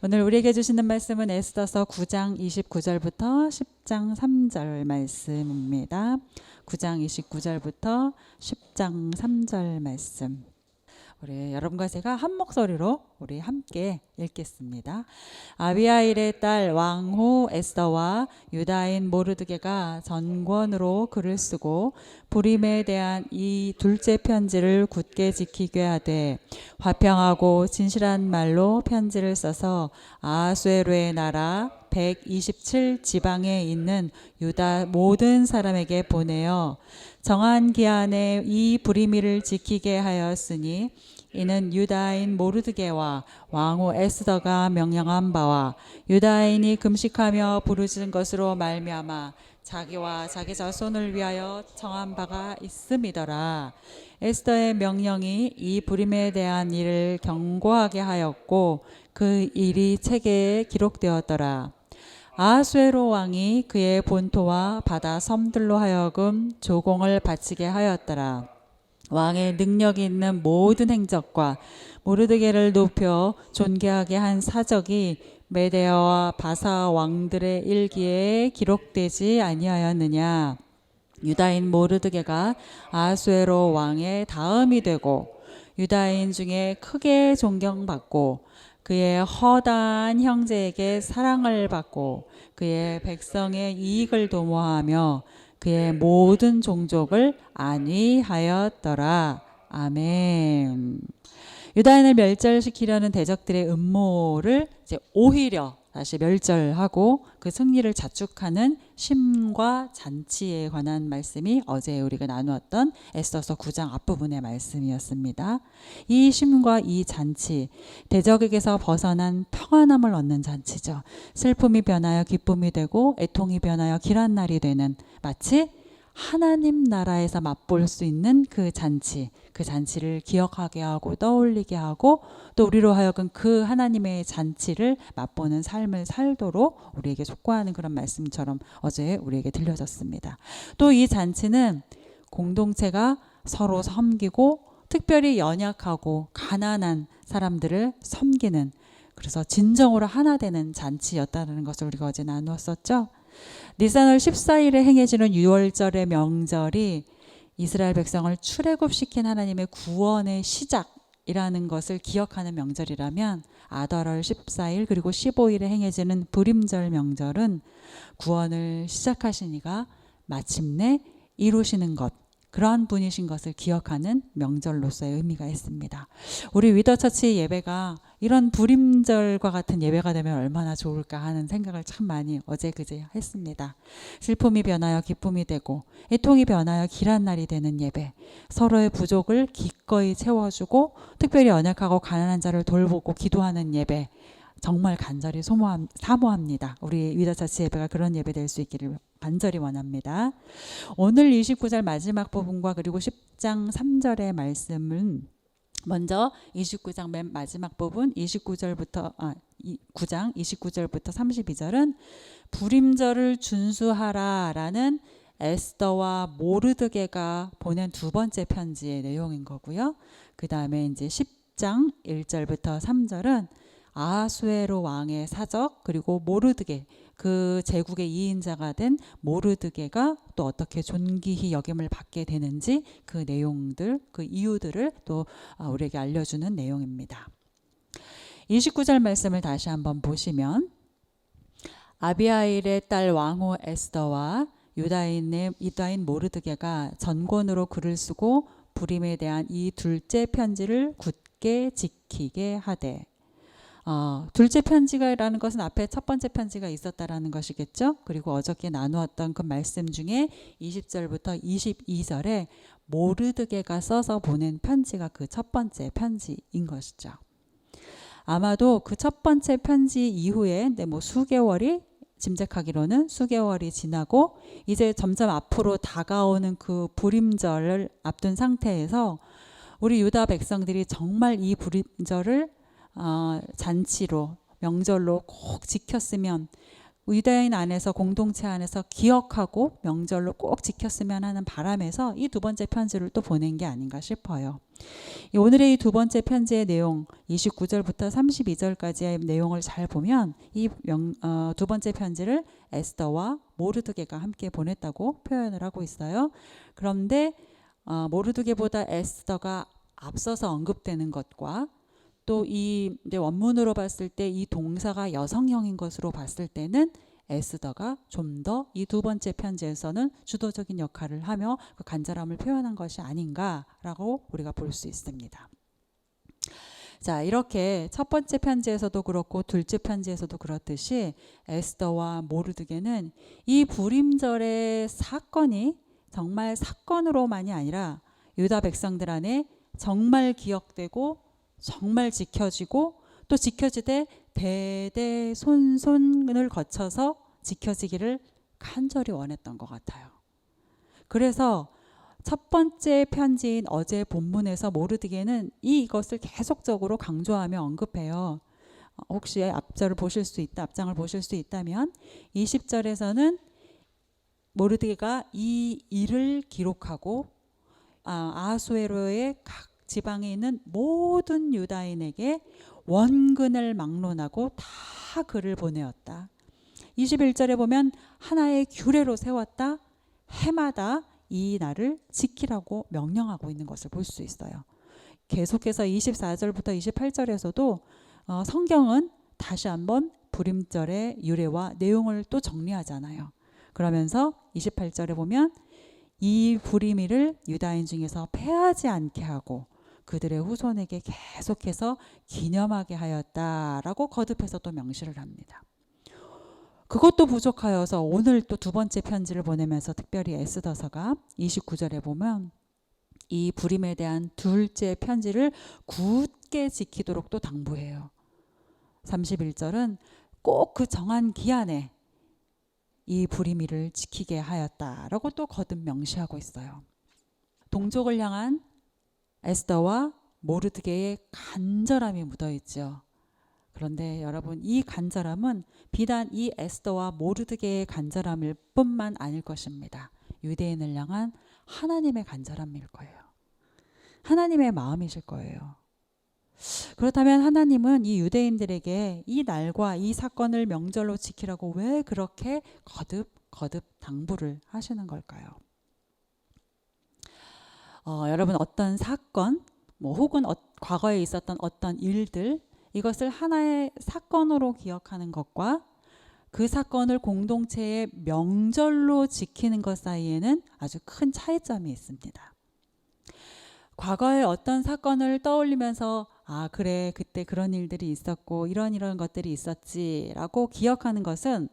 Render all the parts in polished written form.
오늘 우리에게 주시는 말씀은 에스더서 9장 29절부터 10장 3절 말씀입니다. 9장 29절부터 10장 3절 말씀. 우리 여러분과 제가 한 목소리로 우리 함께 읽겠습니다. 아비하일의 딸 왕후 에스더와 유다인 모르드게가 전권으로 글을 쓰고 부림에 대한 이 둘째 편지를 굳게 지키게 하되 화평하고 진실한 말로 편지를 써서 아하수에로의 나라 127 지방에 있는 유다 모든 사람에게 보내어 정한 기한에 이 부리미를 지키게 하였으니 이는 유다인 모르드게와 왕후 에스더가 명령한 바와 유다인이 금식하며 부르짖은 것으로 말미암아 자기와 자기 자손을 위하여 정한 바가 있음이더라. 에스더의 명령이 이 부림에 대한 일을 경고하게 하였고 그 일이 책에 기록되었더라. 아하수에로 왕이 그의 본토와 바다 섬들로 하여금 조공을 바치게 하였더라. 왕의 능력이 있는 모든 행적과 모르드게를 높여 존귀하게 한 사적이 메데아와 바사 왕들의 일기에 기록되지 아니하였느냐. 유다인 모르드게가 아하수에로 왕의 다음이 되고 유다인 중에 크게 존경받고 그의 허다한 형제에게 사랑을 받고 그의 백성의 이익을 도모하며 그의 모든 종족을 안위하였더라. 아멘. 유다인을 멸절시키려는 대적들의 음모를 이제 오히려 다시 멸절하고 그 승리를 자축하는 심과 잔치에 관한 말씀이 어제 우리가 나누었던 에스더서 9장 앞부분의 말씀이었습니다. 이 심과 이 잔치, 대적에게서 벗어난 평안함을 얻는 잔치죠. 슬픔이 변하여 기쁨이 되고 애통이 변하여 길한 날이 되는 마치 하나님 나라에서 맛볼 수 있는 그 잔치, 그 잔치를 기억하게 하고 떠올리게 하고 또 우리로 하여금 그 하나님의 잔치를 맛보는 삶을 살도록 우리에게 촉구하는 그런 말씀처럼 어제 우리에게 들려졌습니다. 또 이 잔치는 공동체가 서로 섬기고 특별히 연약하고 가난한 사람들을 섬기는, 그래서 진정으로 하나 되는 잔치였다는 것을 우리가 어제 나누었었죠. 니산월 14일에 행해지는 유월절의 명절이 이스라엘 백성을 출애굽시킨 하나님의 구원의 시작이라는 것을 기억하는 명절이라면 아달월 14일 그리고 15일에 행해지는 부림절 명절은 구원을 시작하신 이가 마침내 이루시는 것, 그러한 분이신 것을 기억하는 명절로서의 의미가 있습니다. 우리 위더처치 예배가 이런 부림절과 같은 예배가 되면 얼마나 좋을까 하는 생각을 참 많이 어제 그제 했습니다. 슬픔이 변하여 기쁨이 되고 애통이 변하여 길한 날이 되는 예배, 서로의 부족을 기꺼이 채워주고 특별히 연약하고 가난한 자를 돌보고 기도하는 예배, 정말 간절히 사모합니다. 우리 위더처치 예배가 그런 예배 될 수 있기를 간절히 원합니다. 오늘 29절 마지막 부분과 그리고 10장 3절의 말씀은 먼저 29장 맨 마지막 부분 9장 29절부터 32절은 부림절을 준수하라라는 에스더와 모르드게가 보낸 두 번째 편지의 내용인 거고요. 그 다음에 이제 10장 1절부터 3절은 아하수에로 왕의 사적 그리고 모르드게, 그 제국의 2인자가 된 모르드게가 또 어떻게 존귀히 여김을 받게 되는지 그 내용들, 그 이유들을 또 우리에게 알려주는 내용입니다. 29절 말씀을 다시 한번 보시면 아비하일의 딸 왕후 에스더와 유다인 모르드게가 전권으로 글을 쓰고 부림에 대한 이 둘째 편지를 굳게 지키게 하되, 둘째 편지가라는 것은 앞에 첫 번째 편지가 있었다라는 것이겠죠. 그리고 어저께 나누었던 그 말씀 중에 20절부터 22절에 모르드게가 써서 보낸 편지가 그 첫 번째 편지인 것이죠. 아마도 그 첫 번째 편지 이후에 수개월이, 짐작하기로는 수개월이 지나고 이제 점점 앞으로 다가오는 그 부림절을 앞둔 상태에서 우리 유다 백성들이 정말 이 부림절을 잔치로, 명절로 꼭 지켰으면, 유다인 안에서 공동체 안에서 기억하고 명절로 꼭 지켰으면 하는 바람에서 이 두 번째 편지를 또 보낸 게 아닌가 싶어요. 오늘의 이 두 번째 편지의 내용 29절부터 32절까지의 내용을 잘 보면 이 두 번째 편지를 에스더와 모르드게가 함께 보냈다고 표현을 하고 있어요. 그런데 모르드게보다 에스더가 앞서서 언급되는 것과 또 이 원문으로 봤을 때 이 동사가 여성형인 것으로 봤을 때는 에스더가 좀 더 이 두 번째 편지에서는 주도적인 역할을 하며 그 간절함을 표현한 것이 아닌가라고 우리가 볼 수 있습니다. 자, 이렇게 첫 번째 편지에서도 그렇고 둘째 편지에서도 그렇듯이 에스더와 모르드게는 이 불임절의 사건이 정말 사건으로만이 아니라 유다 백성들 안에 정말 기억되고 정말 지켜지고 또 지켜지되 대대손손을 거쳐서 지켜지기를 간절히 원했던 것 같아요. 그래서 첫 번째 편지인 어제 본문에서 모르드게는 이것을 계속적으로 강조하며 언급해요. 혹시 앞장을 보실 수 있다면 20절에서는 모르드게가 이 일을 기록하고 아하수에로의 각 지방에 있는 모든 유다인에게 원근을 막론하고 다 글을 보내었다. 21절에 보면 하나의 규례로 세웠다. 해마다 이 날을 지키라고 명령하고 있는 것을 볼 수 있어요. 계속해서 24절부터 28절에서도 성경은 다시 한번 불임절의 유래와 내용을 또 정리하잖아요. 그러면서 28절에 보면 이 불임일을 유다인 중에서 패하지 않게 하고 그들의 후손에게 계속해서 기념하게 하였다라고 거듭해서 또 명시를 합니다. 그것도 부족하여서 오늘 또 두 번째 편지를 보내면서 특별히 에스더서가 29절에 보면 이 불임에 대한 둘째 편지를 굳게 지키도록 또 당부해요. 31절은 꼭 그 정한 기한에 이 불임일을 지키게 하였다라고 또 거듭 명시하고 있어요. 동족을 향한 에스더와 모르드게의 간절함이 묻어있죠. 그런데 여러분, 이 간절함은 비단 이 에스더와 모르드게의 간절함일 뿐만 아닐 것입니다. 유대인을 향한 하나님의 간절함일 거예요. 하나님의 마음이실 거예요. 그렇다면 하나님은 이 유대인들에게 이 날과 이 사건을 명절로 지키라고 왜 그렇게 거듭 당부를 하시는 걸까요? 여러분, 어떤 사건 혹은 과거에 있었던 어떤 일들, 이것을 하나의 사건으로 기억하는 것과 그 사건을 공동체의 명절로 지키는 것 사이에는 아주 큰 차이점이 있습니다. 과거의 어떤 사건을 떠올리면서 그래, 그때 그런 일들이 있었고 이런 것들이 있었지라고 기억하는 것은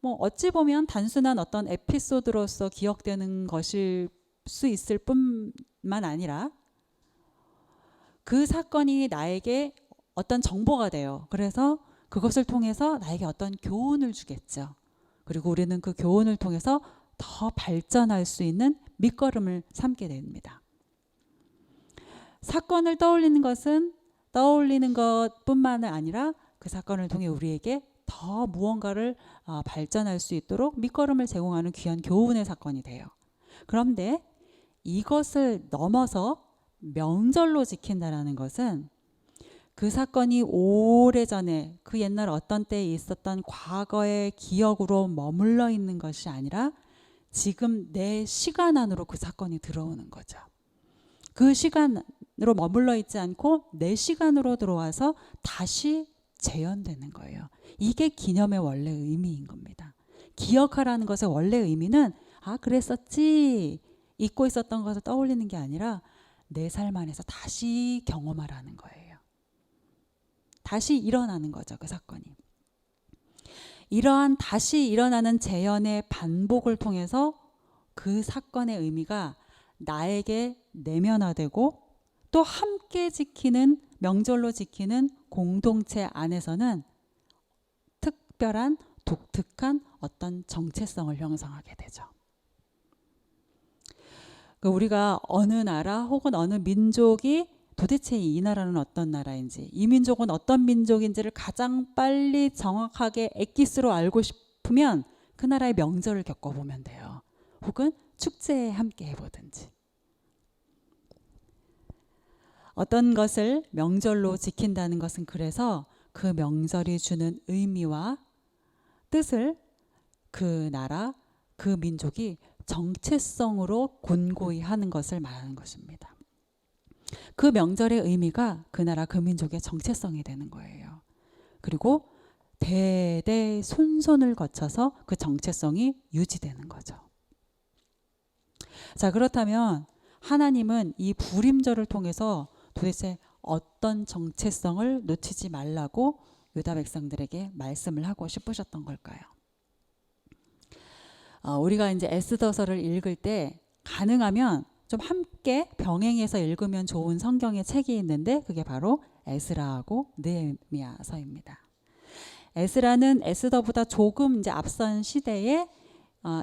어찌 보면 단순한 어떤 에피소드로서 기억되는 것일 수 있을 뿐만 아니라 그 사건이 나에게 어떤 정보가 돼요. 그래서 그것을 통해서 나에게 어떤 교훈을 주겠죠. 그리고 우리는 그 교훈을 통해서 더 발전할 수 있는 밑거름을 삼게 됩니다. 사건을 떠올리는 것뿐만 아니라 그 사건을 통해 우리에게 더 무언가를 발전할 수 있도록 밑거름을 제공하는 귀한 교훈의 사건이 돼요. 그런데 이것을 넘어서 명절로 지킨다라는 것은 그 사건이 오래전에 그 옛날 어떤 때에 있었던 과거의 기억으로 머물러 있는 것이 아니라 지금 내 시간 안으로 그 사건이 들어오는 거죠. 그 시간으로 머물러 있지 않고 내 시간으로 들어와서 다시 재현되는 거예요. 이게 기념의 원래 의미인 겁니다. 기억하라는 것의 원래 의미는 그랬었지, 잊고 있었던 것을 떠올리는 게 아니라 내 삶 안에서 다시 경험하라는 거예요. 다시 일어나는 거죠, 그 사건이. 이러한 다시 일어나는 재현의 반복을 통해서 그 사건의 의미가 나에게 내면화되고 또 함께 지키는, 명절로 지키는 공동체 안에서는 특별한 독특한 어떤 정체성을 형성하게 되죠. 우리가 어느 나라 혹은 어느 민족이 도대체 이 나라는 어떤 나라인지, 이 민족은 어떤 민족인지를 가장 빨리 정확하게 엑기스로 알고 싶으면 그 나라의 명절을 겪어보면 돼요. 혹은 축제에 함께 해보든지. 어떤 것을 명절로 지킨다는 것은 그래서 그 명절이 주는 의미와 뜻을 그 나라, 그 민족이 정체성으로 곤고히 하는 것을 말하는 것입니다. 그 명절의 의미가 그 나라, 그 민족의 정체성이 되는 거예요. 그리고 대대손손을 거쳐서 그 정체성이 유지되는 거죠. 자, 그렇다면 하나님은 이 부림절을 통해서 도대체 어떤 정체성을 놓치지 말라고 유다 백성들에게 말씀을 하고 싶으셨던 걸까요? 우리가 이제 에스더서를 읽을 때 가능하면 좀 함께 병행해서 읽으면 좋은 성경의 책이 있는데 그게 바로 에스라하고 느헤미야서입니다. 에스라는 에스더보다 조금 이제 앞선 시대에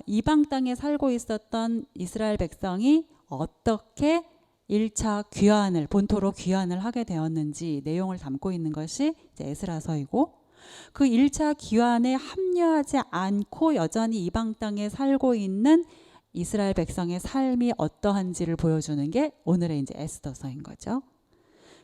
이방 땅에 살고 있었던 이스라엘 백성이 어떻게 1차 귀환을 본토로 귀환을 하게 되었는지 내용을 담고 있는 것이 이제 에스라서이고, 그 1차 귀환에 합류하지 않고 여전히 이방 땅에 살고 있는 이스라엘 백성의 삶이 어떠한지를 보여주는 게 오늘의 이제 에스더서인 거죠.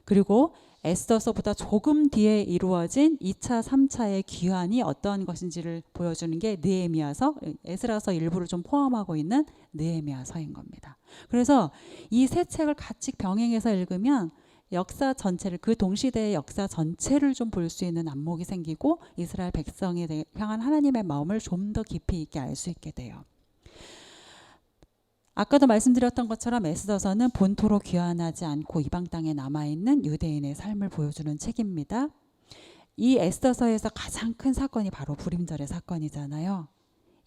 그리고 에스더서보다 조금 뒤에 이루어진 2차, 3차의 귀환이 어떠한 것인지를 보여주는 게 느헤미야서, 에스라서 일부를 좀 포함하고 있는 느헤미야서인 겁니다. 그래서 이 세 책을 같이 병행해서 읽으면 역사 전체를, 그 동시대의 역사 전체를 좀 볼 수 있는 안목이 생기고 이스라엘 백성에 향한 하나님의 마음을 좀 더 깊이 있게 알 수 있게 돼요. 아까도 말씀드렸던 것처럼 에스더서는 본토로 귀환하지 않고 이방 땅에 남아있는 유대인의 삶을 보여주는 책입니다. 이 에스더서에서 가장 큰 사건이 바로 부림절의 사건이잖아요.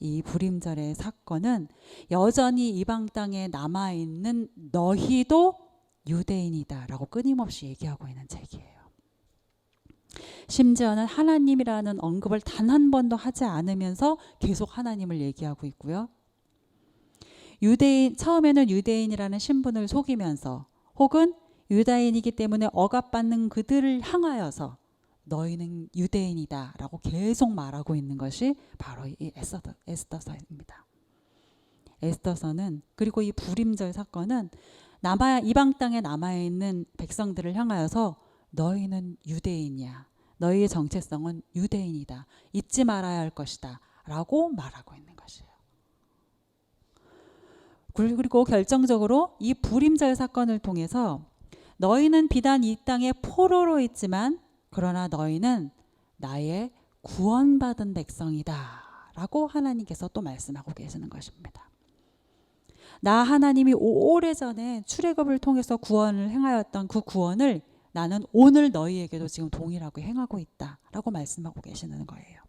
이 부림절의 사건은 여전히 이방 땅에 남아있는 너희도 유대인이다 라고 끊임없이 얘기하고 있는 책이에요. 심지어는 하나님이라는 언급을 단 한 번도 하지 않으면서 계속 하나님을 얘기하고 있고요. 유대인, 처음에는 유대인이라는 신분을 속이면서 혹은 유다인이기 때문에 억압받는 그들을 향하여서 너희는 유대인이다 라고 계속 말하고 있는 것이 바로 이 에스더서입니다. 에스더서는, 그리고 이 부림절 사건은 이방 땅에 남아있는 백성들을 향하여서 너희는 유대인이야, 너희의 정체성은 유대인이다, 잊지 말아야 할 것이다 라고 말하고 있는 것이에요. 그리고 결정적으로 이 부림절 사건을 통해서 너희는 비단 이 땅에 포로로 있지만 그러나 너희는 나의 구원받은 백성이다 라고 하나님께서 또 말씀하고 계시는 것입니다. 나 하나님이 오래전에 출애굽을 통해서 구원을 행하였던 그 구원을 나는 오늘 너희에게도 지금 동일하게 행하고 있다 라고 말씀하고 계시는 거예요.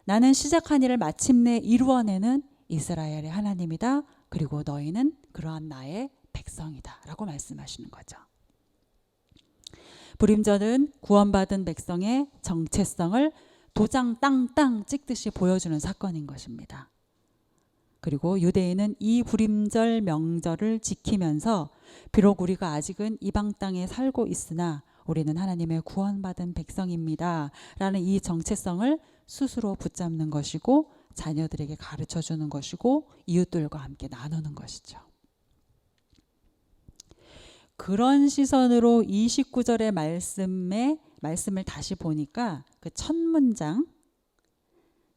나는 시작한 일을 마침내 이루어내는 이스라엘의 하나님이다. 그리고 너희는 그러한 나의 백성이다 라고 말씀하시는 거죠. 부림절은 구원받은 백성의 정체성을 도장 땅땅 찍듯이 보여주는 사건인 것입니다. 그리고 유대인은 이 부림절 명절을 지키면서 비록 우리가 아직은 이방 땅에 살고 있으나 우리는 하나님의 구원받은 백성입니다 라는 이 정체성을 스스로 붙잡는 것이고 자녀들에게 가르쳐주는 것이고 이웃들과 함께 나누는 것이죠. 그런 시선으로 29절의 말씀을 다시 보니까 그 첫 문장,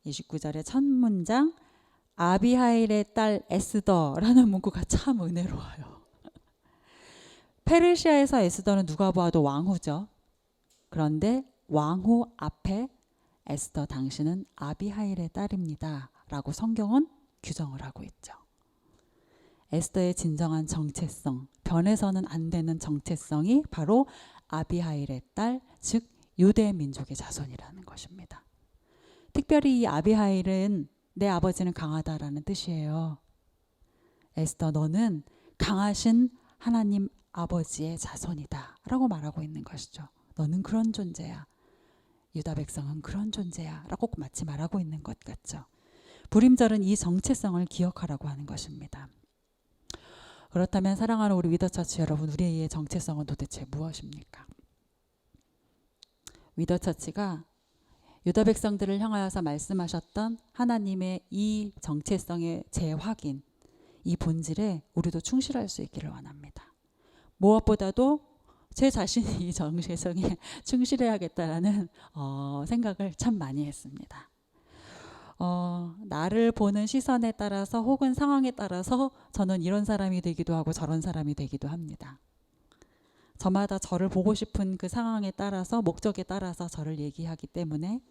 29절의 첫 문장, 아비하일의 딸 에스더라는 문구가 참 은혜로워요. 페르시아에서 에스더는 누가 보아도 왕후죠. 그런데 왕후 앞에 에스더 당신은 아비하일의 딸입니다 라고 성경은 규정을 하고 있죠. 에스더의 진정한 정체성, 변해서는 안 되는 정체성이 바로 아비하일의 딸, 즉 유대 민족의 자손이라는 것입니다. 특별히 이 아비하일은 내 아버지는 강하다라는 뜻이에요. 에스더, 너는 강하신 하나님 아버지의 자손이다 라고 말하고 있는 것이죠. 너는 그런 존재야. 유다 백성은 그런 존재야 라고 마치 말하고 있는 것 같죠. 부림절은 이 정체성을 기억하라고 하는 것입니다. 그렇다면 사랑하는 우리 위더처치 여러분, 우리의 정체성은 도대체 무엇입니까? 위더처치가 유다 백성들을 향하여서 말씀하셨던 하나님의 이 정체성의 재확인, 이 본질에 우리도 충실할 수 있기를 원합니다. 무엇보다도 제 자신이 이 정체성에 충실해야겠다라는 생각을 참 많이 했습니다. 나를 보는 시선에 따라서 혹은 상황에 따라서 저는 이런 사람이 되기도 하고 저런 사람이 되기도 합니다. 저마다 저를 보고 싶은 그 상황에 따라서 목적에 따라서 저를 얘기하기 때문에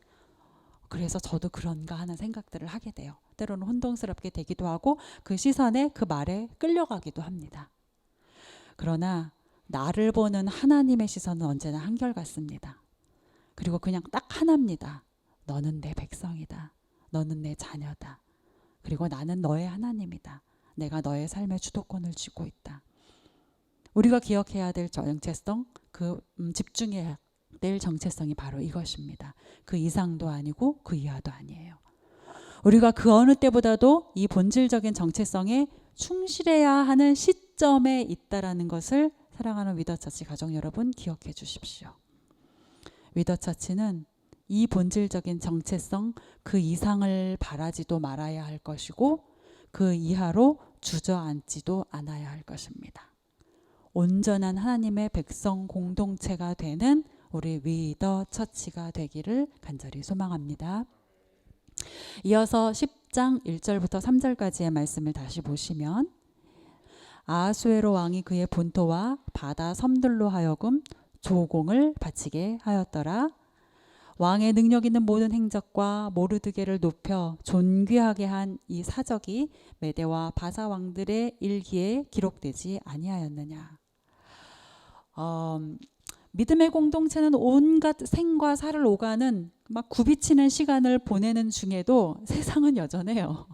그래서 저도 그런가 하는 생각들을 하게 돼요. 때로는 혼동스럽게 되기도 하고 그 시선에 그 말에 끌려가기도 합니다. 그러나 나를 보는 하나님의 시선은 언제나 한결같습니다. 그리고 그냥 딱 하나입니다. 너는 내 백성이다. 너는 내 자녀다. 그리고 나는 너의 하나님이다. 내가 너의 삶의 주도권을 쥐고 있다. 우리가 기억해야 될 정체성, 집중해야 될 정체성이 바로 이것입니다. 그 이상도 아니고 그 이하도 아니에요. 우리가 그 어느 때보다도 이 본질적인 정체성에 충실해야 하는 시점에 있다라는 것을 사랑하는 위더처치 가족 여러분 기억해 주십시오. 위더처치는 이 본질적인 정체성 그 이상을 바라지도 말아야 할 것이고 그 이하로 주저앉지도 않아야 할 것입니다. 온전한 하나님의 백성 공동체가 되는 우리 위더처치가 되기를 간절히 소망합니다. 이어서 10장 1절부터 3절까지의 말씀을 다시 보시면 아하수에로 왕이 그의 본토와 바다 섬들로 하여금 조공을 바치게 하였더라. 왕의 능력 있는 모든 행적과 모르드게를 높여 존귀하게 한 이 사적이 메대와 바사 왕들의 일기에 기록되지 아니하였느냐. 믿음의 공동체는 온갖 생과 사를 오가는 막 굽이치는 시간을 보내는 중에도 세상은 여전해요.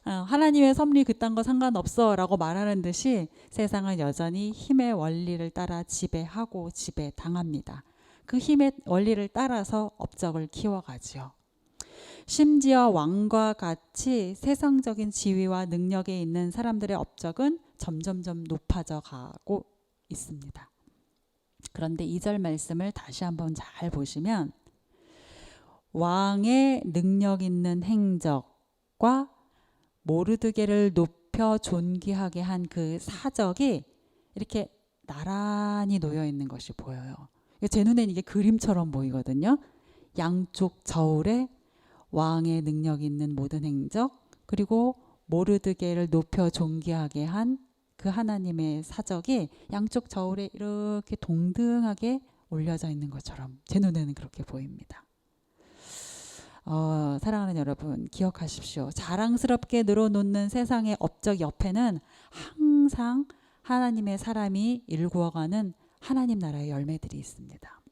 하나님의 섭리 그딴 거 상관없어 라고 말하는 듯이 세상은 여전히 힘의 원리를 따라 지배하고 지배당합니다. 그 힘의 원리를 따라서 업적을 키워가죠. 심지어 왕과 같이 세상적인 지위와 능력에 있는 사람들의 업적은 점점점 높아져 가고 있습니다. 그런데 2절 말씀을 다시 한번 잘 보시면 왕의 능력 있는 행적과 모르드게를 높여 존귀하게 한 그 사적이 이렇게 나란히 놓여 있는 것이 보여요. 제 눈엔 이게 그림처럼 보이거든요. 양쪽 저울에 왕의 능력 있는 모든 행적 그리고 모르드게를 높여 존귀하게 한 그 하나님의 사적이 양쪽 저울에 이렇게 동등하게 올려져 있는 것처럼 제 눈에는 그렇게 보입니다. 사랑하는 여러분 기억하십시오. 자랑스럽게 늘어놓는 세상의 업적 옆에는 항상 하나님의 사람이 일구어가는 하나님 나라의 열매들이 있습니다.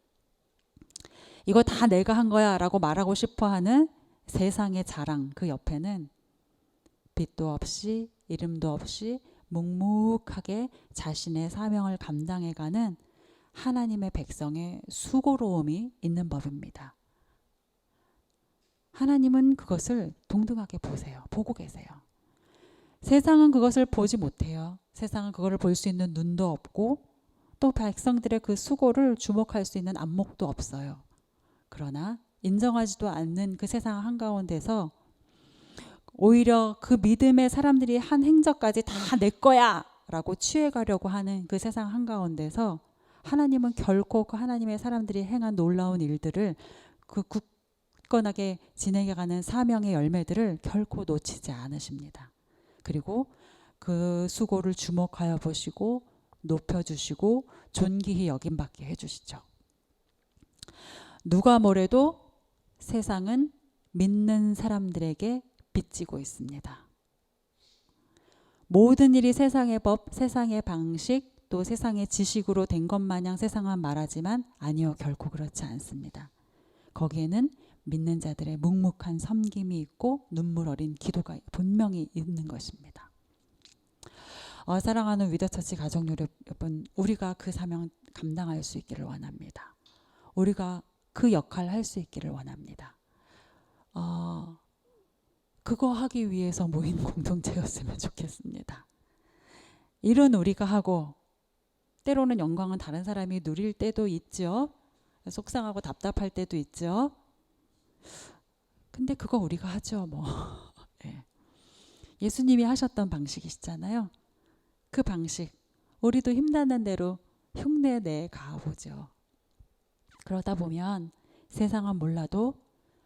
이거 다 내가 한 거야 라고 말하고 싶어하는 세상의 자랑 그 옆에는 빛도 없이 이름도 없이 묵묵하게 자신의 사명을 감당해가는 하나님의 백성의 수고로움이 있는 법입니다. 하나님은 그것을 동등하게 보고 계세요. 세상은 그것을 보지 못해요. 세상은 그것을 볼 수 있는 눈도 없고 또 백성들의 그 수고를 주목할 수 있는 안목도 없어요. 그러나 인정하지도 않는 그 세상 한가운데서 오히려 그 믿음의 사람들이 한 행적까지 다 내 거야 라고 취해가려고 하는 그 세상 한가운데서 하나님은 결코 그 하나님의 사람들이 행한 놀라운 일들을 그 굳건하게 진행해가는 사명의 열매들을 결코 놓치지 않으십니다. 그리고 그 수고를 주목하여 보시고 높여주시고 존귀히 여김받게 해주시죠. 누가 뭐래도 세상은 믿는 사람들에게 빚지고 있습니다. 모든 일이 세상의 법, 세상의 방식, 또 세상의 지식으로 된 것 마냥 세상은 말하지만 아니요, 결코 그렇지 않습니다. 거기에는 믿는 자들의 묵묵한 섬김이 있고 눈물 어린 기도가 분명히 있는 것입니다. 사랑하는 위더처치 가족 여러분, 우리가 그 사명 감당할 수 있기를 원합니다. 우리가 그 역할을 할 수 있기를 원합니다. 그거 하기 위해서 모인 공동체였으면 좋겠습니다. 일은 우리가 하고 때로는 영광은 다른 사람이 누릴 때도 있죠. 속상하고 답답할 때도 있죠. 근데 그거 우리가 하죠, 뭐. 예. 예수님이 하셨던 방식이시잖아요. 그 방식 우리도 힘나는 대로 흉내 내 가보죠. 그러다 보면 세상은 몰라도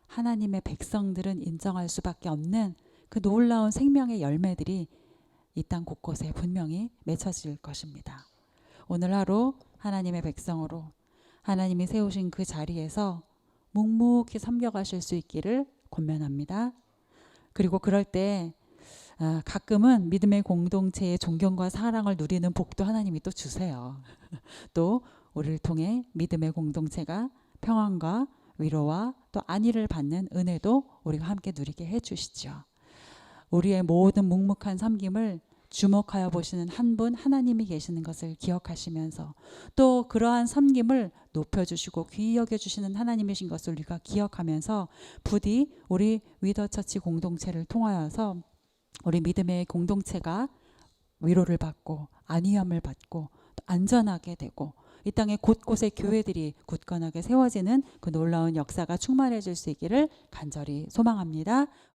하나님의 백성들은 인정할 수밖에 없는 그 놀라운 생명의 열매들이 이 땅 곳곳에 분명히 맺혀질 것입니다. 오늘 하루 하나님의 백성으로 하나님이 세우신 그 자리에서 묵묵히 섬겨가실 수 있기를 권면합니다. 그리고 그럴 때 가끔은 믿음의 공동체의 존경과 사랑을 누리는 복도 하나님이 또 주세요. 또 우리를 통해 믿음의 공동체가 평안과 위로와 또 안위를 받는 은혜도 우리가 함께 누리게 해주시죠. 우리의 모든 묵묵한 섬김을 주목하여 보시는 한 분 하나님이 계시는 것을 기억하시면서 또 그러한 섬김을 높여주시고 귀히 여겨주시는 하나님이신 것을 우리가 기억하면서 부디 우리 위더처치 공동체를 통하여서 우리 믿음의 공동체가 위로를 받고 안위함을 받고 또 안전하게 되고 이 땅의 곳곳에 교회들이 굳건하게 세워지는 그 놀라운 역사가 충만해질 수 있기를 간절히 소망합니다.